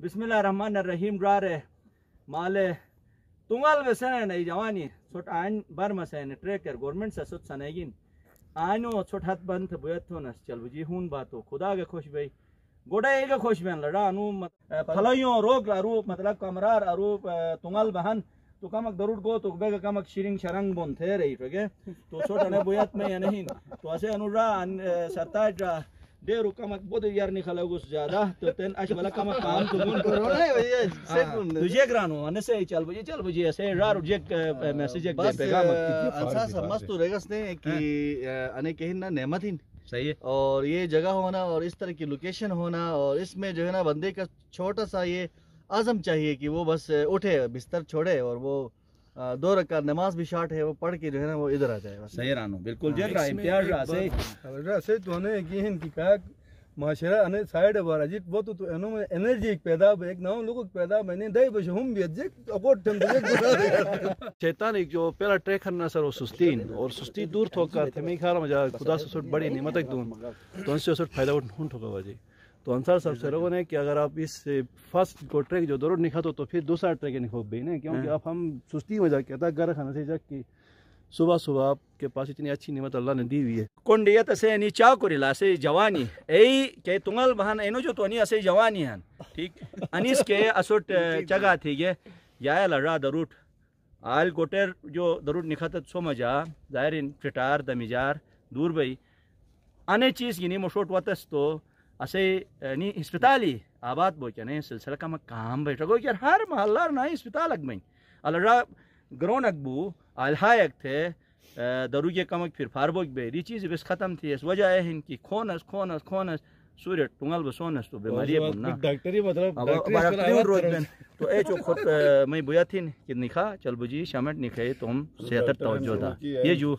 बिस्मिल्लाहिर्रहमानिर्रहीम रारे माले तुंगल वैसे नहीं जवानी छोट आन बार मसैन ट्रेकर गवर्नमेंट से सुत सनेगिन आनो छोट हाथ बंद बुयत हो न चल बुझी हुन बातो खुदा के खुश भाई गोड़ा एक खुश में लड़ा अनु फलाइयों रोग अरू मतलब कमरार अरू तुंगल बहन तो कमक दरुड़ गो तो बेग कमक शिरिंग शरंग बोन थे रही ठगे तो छोटा ने बुयत में या नहीं तो ऐसे अनुरा सरताज देर कमक बहुत यार निकला कुछ ज्यादा तो तेन आज वाला कमक काम तो मुन करो ना भैया तुझे ग्रानो अने से चल बुझी ऐसे रार जेक मैसेज एक पैगाम अच्छा समझ तो रेगस ने कि अने कहीं ना नेमत ही सही है। और ये जगह होना और इस तरह की लोकेशन होना और इसमें जो है ना बंदे का छोटा सा ये आज़म चाहिए कि वो बस उठे बिस्तर छोड़े और वो 2 रकात नमाज भी शार्ट है वो पढ़ के जो है ना वो इधर आ जाए। सही रानो बिल्कुल जे रहा इम्तियाज रहा से तो ने की हिन की का माशरा अने साइड बार अजित वो तो एनो में एनर्जी एक पैदा एक ना लोगों पैदा मैंने दई बश हम भी जे अकोट टम जे शैतान एक जो पहला ट्रैक करना सर वो सुस्ती दूर ठोकर थे मैं ख्याल मजा खुदा से सुट बड़ी निमत एक दूं तो उनसे सुट फायदा उठ ठोका बाजी तो अंसार सब से लोगों ने कि अगर आप इस फर्स्ट को ट्रैक जो जरूर निखा तो फिर दूसरा ट्रैक निखो भी नहीं क्योंकि अब हम सुस्ती में जाके था घर खाना से जाके सुबह आपके पास इतनी अच्छी निमत अल्लाह ने दी हुई है कोंडियत से नी चा कोरिला से जवानी एई के तुंगल बहन एनो जो तो नी से जवानी हन ठीक अनिस के असुट जगह थी ये या लड़ा दरुट आल गोटेर जो दरुट निखत सो मजा जाहिर इन फिटार दमिजार दूर भाई अने चीज गिनी मोशोट वतस तो असे नी अस्पताली आबाद बोचने सिलसिला का काम बैठ गो यार हर मोहल्ला ना अस्पताल अगमई अलरा ग्रोन अकबू अलहायक थे दरू के कमक फिर फारबोक बे री चीज बस खत्म थी इस वजह है इनकी खोनस सूर्य टुंगल बसोनस तो बीमारी बनना डॉक्टरी मतलब डॉक्टरी तो ए जो खुद मैं बुया थी कि निखा चल बुझी शमट निखे तुम सेहतर तवज्जो था ये जो